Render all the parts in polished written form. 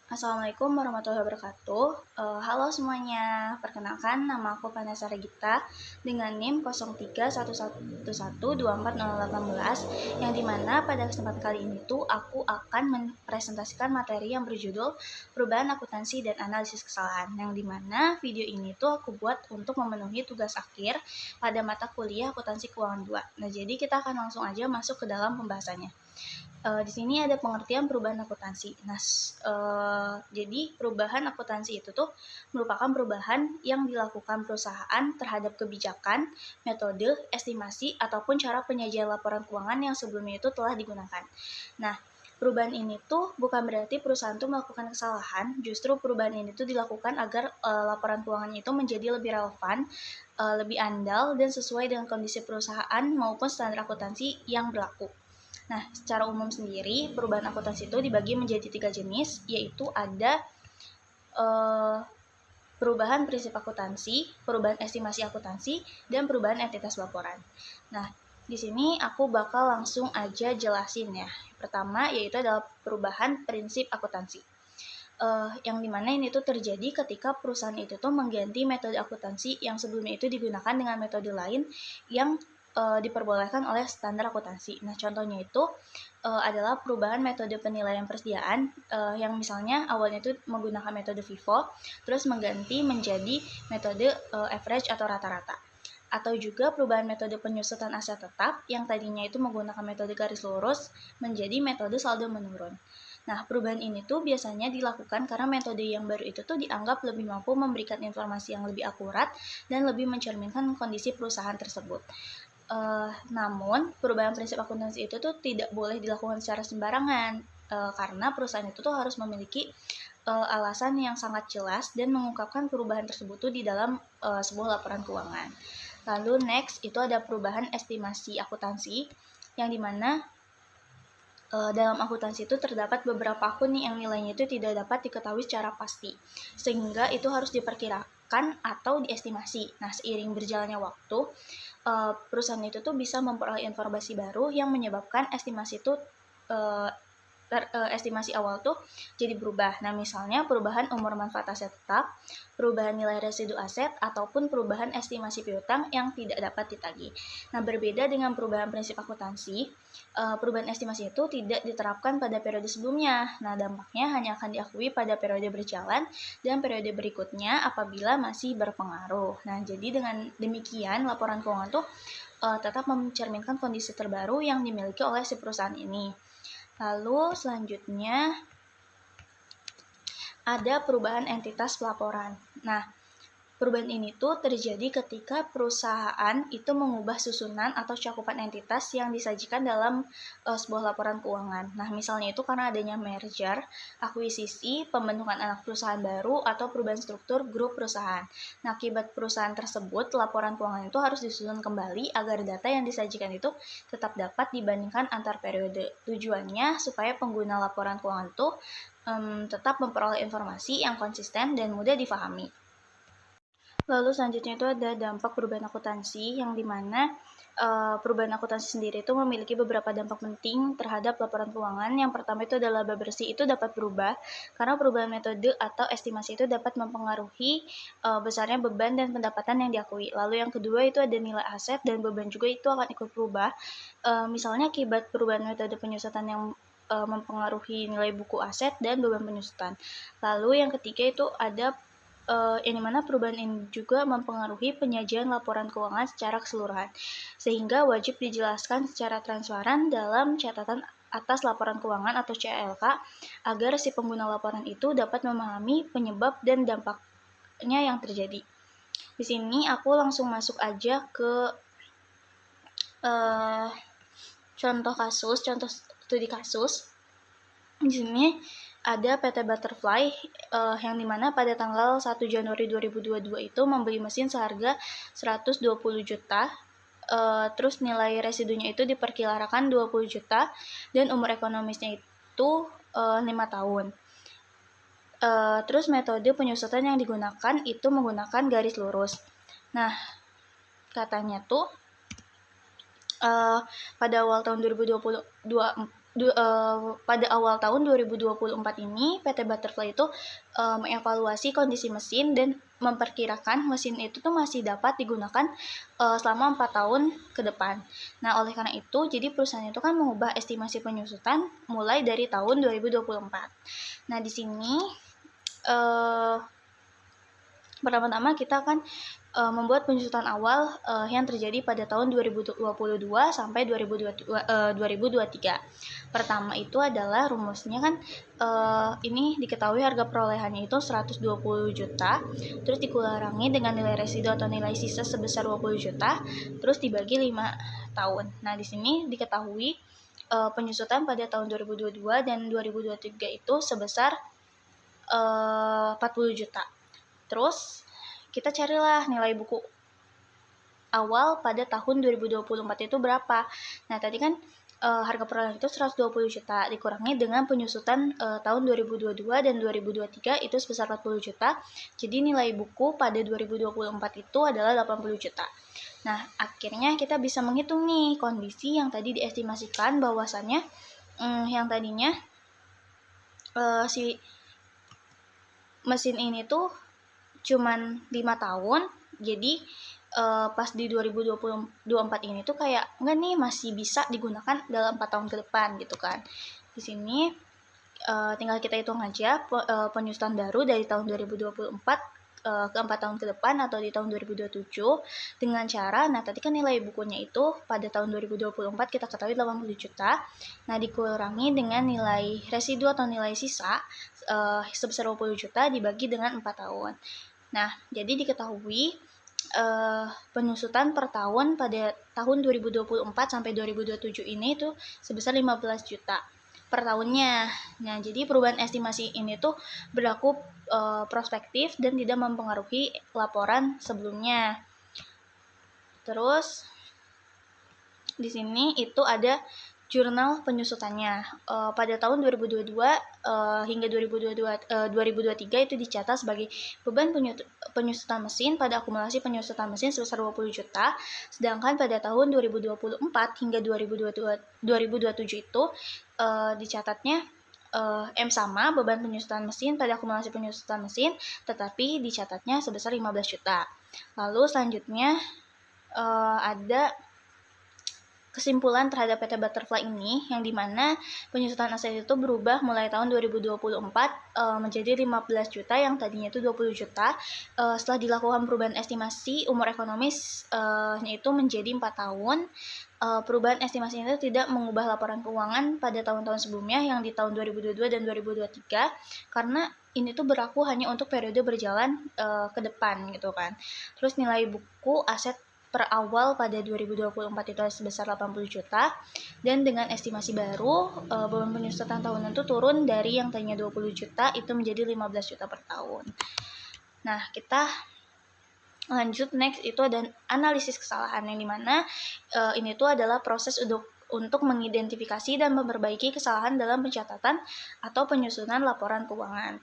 Assalamualaikum warahmatullahi wabarakatuh. Halo semuanya, perkenalkan nama aku Vanessa Regita dengan NIM 0311124018 yang dimana pada kesempatan kali ini tuh aku akan mempresentasikan materi yang berjudul perubahan akuntansi dan analisis kesalahan, yang dimana video ini tuh aku buat untuk memenuhi tugas akhir pada mata kuliah akuntansi keuangan 2. Nah, jadi kita akan langsung aja masuk ke dalam pembahasannya. Di sini ada pengertian perubahan akuntansi. Nah, jadi perubahan akuntansi itu tuh merupakan perubahan yang dilakukan perusahaan terhadap kebijakan, metode, estimasi, ataupun cara penyajian laporan keuangan yang sebelumnya itu telah digunakan. Nah, perubahan ini tuh bukan berarti perusahaan tuh melakukan kesalahan, justru perubahan ini tuh dilakukan agar laporan keuangannya itu menjadi lebih relevan, lebih andal, dan sesuai dengan kondisi perusahaan maupun standar akuntansi yang berlaku. Nah, secara umum sendiri, perubahan akuntansi itu dibagi menjadi 3 jenis, yaitu ada perubahan prinsip akuntansi, perubahan estimasi akuntansi, dan perubahan entitas laporan. Nah, di sini aku bakal langsung aja jelasin ya. Pertama, yaitu adalah perubahan prinsip akuntansi. Yang dimana ini tuh terjadi ketika perusahaan itu tuh mengganti metode akuntansi yang sebelumnya itu digunakan dengan metode lain yang diperbolehkan oleh standar akuntansi. Nah, contohnya itu adalah perubahan metode penilaian persediaan yang misalnya awalnya itu menggunakan metode FIFO, terus mengganti menjadi metode average atau rata-rata. Atau juga perubahan metode penyusutan aset tetap yang tadinya itu menggunakan metode garis lurus menjadi metode saldo menurun. Nah, perubahan ini tuh biasanya dilakukan karena metode yang baru itu tuh dianggap lebih mampu memberikan informasi yang lebih akurat dan lebih mencerminkan kondisi perusahaan tersebut. Namun, perubahan prinsip akuntansi itu tuh tidak boleh dilakukan secara sembarangan, karena perusahaan itu tuh harus memiliki alasan yang sangat jelas dan mengungkapkan perubahan tersebut tuh di dalam sebuah laporan keuangan. Lalu next itu ada perubahan estimasi akuntansi, yang dimana dalam akuntansi itu terdapat beberapa akun nih yang nilainya itu tidak dapat diketahui secara pasti, sehingga itu harus diperkirakan atau diestimasi. Nah, seiring berjalannya waktu, perusahaan itu tuh bisa memperoleh informasi baru yang menyebabkan estimasi itu estimasi awal tuh jadi berubah. Nah, misalnya perubahan umur manfaat aset tetap, perubahan nilai residu aset, ataupun perubahan estimasi piutang yang tidak dapat ditagih. Nah, berbeda dengan perubahan prinsip akuntansi, perubahan estimasi itu tidak diterapkan pada periode sebelumnya. Nah, dampaknya hanya akan diakui pada periode berjalan dan periode berikutnya apabila masih berpengaruh. Nah, jadi dengan demikian laporan keuangan tuh tetap mencerminkan kondisi terbaru yang dimiliki oleh si perusahaan ini. Lalu selanjutnya ada perubahan entitas pelaporan. Nah, perubahan ini tuh terjadi ketika perusahaan itu mengubah susunan atau cakupan entitas yang disajikan dalam sebuah laporan keuangan. Nah, misalnya itu karena adanya merger, akuisisi, pembentukan anak perusahaan baru, atau perubahan struktur grup perusahaan. Nah, akibat perusahaan tersebut, laporan keuangan itu harus disusun kembali agar data yang disajikan itu tetap dapat dibandingkan antar periode. Tujuannya supaya pengguna laporan keuangan itu tetap memperoleh informasi yang konsisten dan mudah difahami. Lalu selanjutnya itu ada dampak perubahan akuntansi, yang dimana perubahan akuntansi sendiri itu memiliki beberapa dampak penting terhadap laporan keuangan. Yang pertama itu adalah laba bersih itu dapat berubah karena perubahan metode atau estimasi itu dapat mempengaruhi besarnya beban dan pendapatan yang diakui. Lalu yang kedua itu ada nilai aset dan beban juga itu akan ikut berubah. Misalnya akibat perubahan metode penyusutan yang mempengaruhi nilai buku aset dan beban penyusutan. Lalu yang ketiga itu ada yang dimana perubahan ini juga mempengaruhi penyajian laporan keuangan secara keseluruhan, sehingga wajib dijelaskan secara transparan dalam catatan atas laporan keuangan atau CLK agar si pengguna laporan itu dapat memahami penyebab dan dampaknya yang terjadi. Di sini aku langsung masuk aja ke contoh studi kasus. Di sini ada PT Butterfly yang dimana pada tanggal 1 Januari 2022 itu membeli mesin seharga 120 juta, terus nilai residunya itu diperkirakan 20 juta dan umur ekonomisnya itu 5 tahun. Terus metode penyusutan yang digunakan itu menggunakan garis lurus. Nah, katanya tuh pada awal tahun 2022 pada awal tahun 2024 ini PT Butterfly itu mengevaluasi kondisi mesin dan memperkirakan mesin itu tuh masih dapat digunakan selama 4 tahun ke depan. Nah, oleh karena itu, jadi perusahaan itu kan mengubah estimasi penyusutan mulai dari tahun 2024. Nah, di sini pertama-tama kita akan membuat penyusutan awal yang terjadi pada tahun 2022 sampai 2023. Pertama itu adalah rumusnya kan ini diketahui harga perolehannya itu 120 juta, terus dikurangi dengan nilai residu atau nilai sisa sebesar 20 juta, terus dibagi 5 tahun. Nah, di sini diketahui penyusutan pada tahun 2022 dan 2023 itu sebesar 40 juta. Terus kita carilah nilai buku awal pada tahun 2024 itu berapa. Nah, tadi kan harga perolehan itu 120 juta dikurangi dengan penyusutan tahun 2022 dan 2023 itu sebesar 40 juta. Jadi nilai buku pada 2024 itu adalah 80 juta. Nah, akhirnya kita bisa menghitung nih kondisi yang tadi diestimasikan bahwasannya yang tadinya si mesin ini tuh cuman 5 tahun, jadi pas di 2024 ini tuh kayak enggak nih, masih bisa digunakan dalam 4 tahun ke depan gitu kan. Di sini tinggal kita hitung aja penyusutan baru dari tahun 2024 ke 4 tahun ke depan atau di tahun 2027 dengan cara, nah tadi kan nilai bukunya itu pada tahun 2024 kita ketahui 80 juta, nah dikurangi dengan nilai residu atau nilai sisa sebesar 20 juta dibagi dengan 4 tahun. Nah, jadi diketahui penyusutan per tahun pada tahun 2024 sampai 2027 ini tuh sebesar 15 juta per tahunnya. Nah, jadi perubahan estimasi ini tuh berlaku prospektif dan tidak mempengaruhi laporan sebelumnya. Terus di sini itu ada jurnal penyusutannya. Pada tahun 2022 hingga 2023 itu dicatat sebagai beban penyusutan mesin pada akumulasi penyusutan mesin sebesar 20 juta, sedangkan pada tahun 2024 hingga 2027 itu dicatatnya M sama beban penyusutan mesin pada akumulasi penyusutan mesin, tetapi dicatatnya sebesar 15 juta. Lalu selanjutnya ada kesimpulan terhadap PT Butterfly ini, yang dimana penyusutan aset itu berubah mulai tahun 2024 menjadi 15 juta yang tadinya itu 20 juta setelah dilakukan perubahan estimasi umur ekonomis yaitu menjadi 4 tahun. Perubahan estimasi itu tidak mengubah laporan keuangan pada tahun-tahun sebelumnya yang di tahun 2022 dan 2023 karena ini tuh berlaku hanya untuk periode berjalan ke depan gitu kan. Terus nilai buku aset per awal pada 2024 itu sebesar 80 juta, dan dengan estimasi baru beban penyusutan tahunan itu turun dari yang tadinya 20 juta itu menjadi 15 juta per tahun. Nah, kita lanjut, next itu ada analisis kesalahan, yang dimana ini tuh adalah proses untuk mengidentifikasi dan memperbaiki kesalahan dalam pencatatan atau penyusunan laporan keuangan.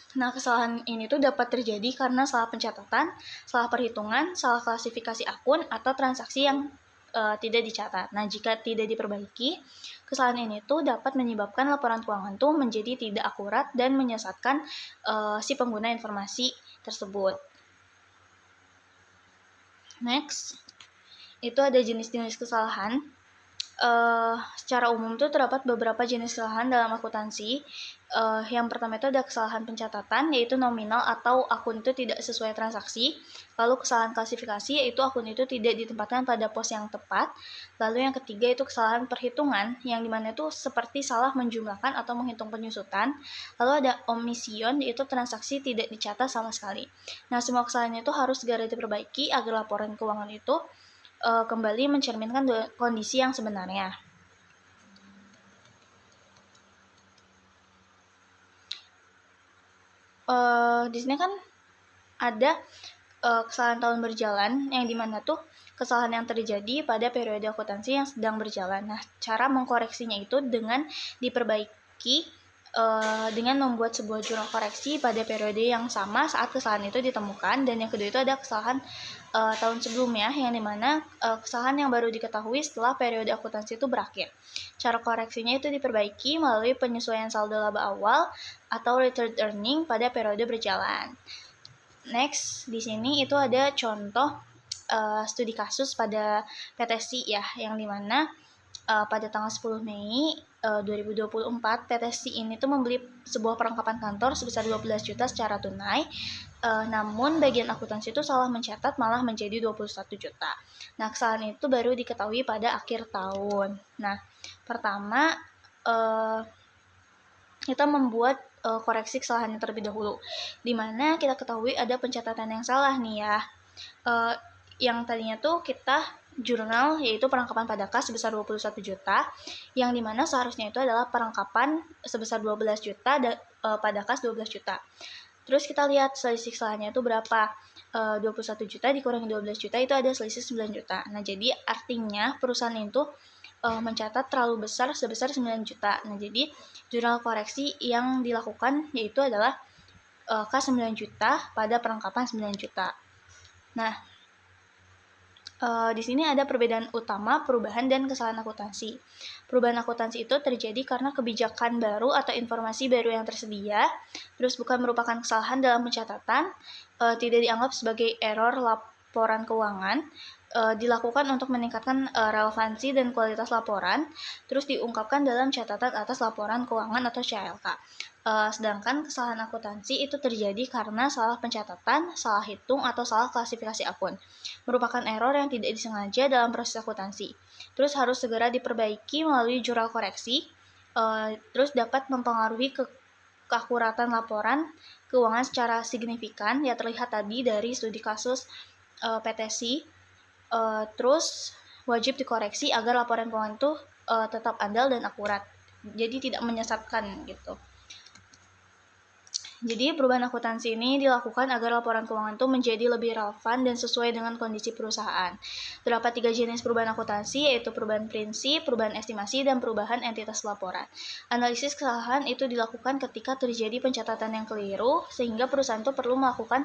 Nah, kesalahan ini tuh dapat terjadi karena salah pencatatan, salah perhitungan, salah klasifikasi akun, atau transaksi yang tidak dicatat. Nah, jika tidak diperbaiki, kesalahan ini tuh dapat menyebabkan laporan keuangan tuh menjadi tidak akurat dan menyesatkan si pengguna informasi tersebut. Next, itu ada jenis-jenis kesalahan. Secara umum tuh terdapat beberapa jenis kesalahan dalam akuntansi. Yang pertama itu ada kesalahan pencatatan, yaitu nominal atau akun itu tidak sesuai transaksi. Lalu kesalahan klasifikasi, yaitu akun itu tidak ditempatkan pada pos yang tepat. Lalu yang ketiga itu kesalahan perhitungan, yang dimana itu seperti salah menjumlahkan atau menghitung penyusutan. Lalu ada omission, yaitu transaksi tidak dicatat sama sekali. Nah, semua kesalahan itu harus segera diperbaiki agar laporan keuangan itu kembali mencerminkan kondisi yang sebenarnya. Di sini kan ada kesalahan tahun berjalan, yang dimana tuh kesalahan yang terjadi pada periode akuntansi yang sedang berjalan. Nah, cara mengkoreksinya itu dengan diperbaiki dengan membuat sebuah jurnal koreksi pada periode yang sama saat kesalahan itu ditemukan, dan yang kedua itu ada kesalahan tahun sebelumnya, yang dimana kesalahan yang baru diketahui setelah periode akuntansi itu berakhir. Cara koreksinya itu diperbaiki melalui penyesuaian saldo laba awal atau retained earning pada periode berjalan. Next, di sini itu ada contoh studi kasus pada PTSI ya, yang dimana pada tanggal 10 Mei 2024, PTSI ini tuh membeli sebuah perlengkapan kantor sebesar 12 juta secara tunai, namun bagian akuntansi itu salah mencatat malah menjadi 21 juta. Nah, kesalahan itu baru diketahui pada akhir tahun. Nah, pertama kita membuat koreksi kesalahannya terlebih dahulu, di mana kita ketahui ada pencatatan yang salah nih ya. Yang tadinya tuh kita jurnal yaitu perlengkapan pada kas sebesar 21 juta, yang dimana seharusnya itu adalah perlengkapan sebesar 12 juta pada kas 12 juta. Terus kita lihat selisih kesalahannya itu berapa, 21 juta dikurangi 12 juta itu ada selisih 9 juta. Nah, jadi artinya perusahaan itu mencatat terlalu besar sebesar 9 juta. Nah, jadi jurnal koreksi yang dilakukan yaitu adalah kas 9 juta pada perlengkapan 9 juta. Nah, di sini ada perbedaan utama perubahan dan kesalahan akuntansi. Perubahan akuntansi itu terjadi karena kebijakan baru atau informasi baru yang tersedia, terus bukan merupakan kesalahan dalam pencatatan, tidak dianggap sebagai error laporan keuangan, dilakukan untuk meningkatkan relevansi dan kualitas laporan, terus diungkapkan dalam catatan atas laporan keuangan atau CLK. Sedangkan kesalahan akuntansi itu terjadi karena salah pencatatan, salah hitung, atau salah klasifikasi akun. Merupakan error yang tidak disengaja dalam proses akuntansi. Terus harus segera diperbaiki melalui jurnal koreksi, terus dapat mempengaruhi keakuratan laporan keuangan secara signifikan, ya terlihat tadi dari studi kasus PTSI. Terus wajib dikoreksi agar laporan keuangan itu tetap andal dan akurat, jadi tidak menyesatkan gitu. Jadi perubahan akuntansi ini dilakukan agar laporan keuangan itu menjadi lebih relevan dan sesuai dengan kondisi perusahaan. Terdapat 3 jenis perubahan akuntansi, yaitu perubahan prinsip, perubahan estimasi, dan perubahan entitas laporan. Analisis kesalahan itu dilakukan ketika terjadi pencatatan yang keliru, sehingga perusahaan itu perlu melakukan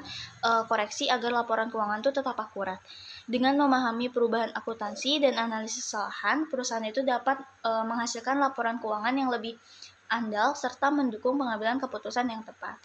koreksi agar laporan keuangan itu tetap akurat. Dengan memahami perubahan akuntansi dan analisis kesalahan, perusahaan itu dapat menghasilkan laporan keuangan yang lebih andal serta mendukung pengambilan keputusan yang tepat.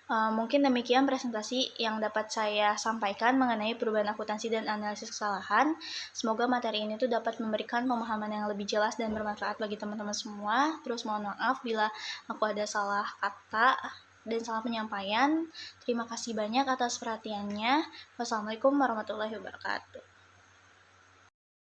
Mungkin demikian presentasi yang dapat saya sampaikan mengenai perubahan akuntansi dan analisis kesalahan. Semoga materi ini tuh dapat memberikan pemahaman yang lebih jelas dan bermanfaat bagi teman-teman semua. Terus mohon maaf bila aku ada salah kata dan salah penyampaian. Terima kasih banyak atas perhatiannya. Wassalamualaikum warahmatullahi wabarakatuh.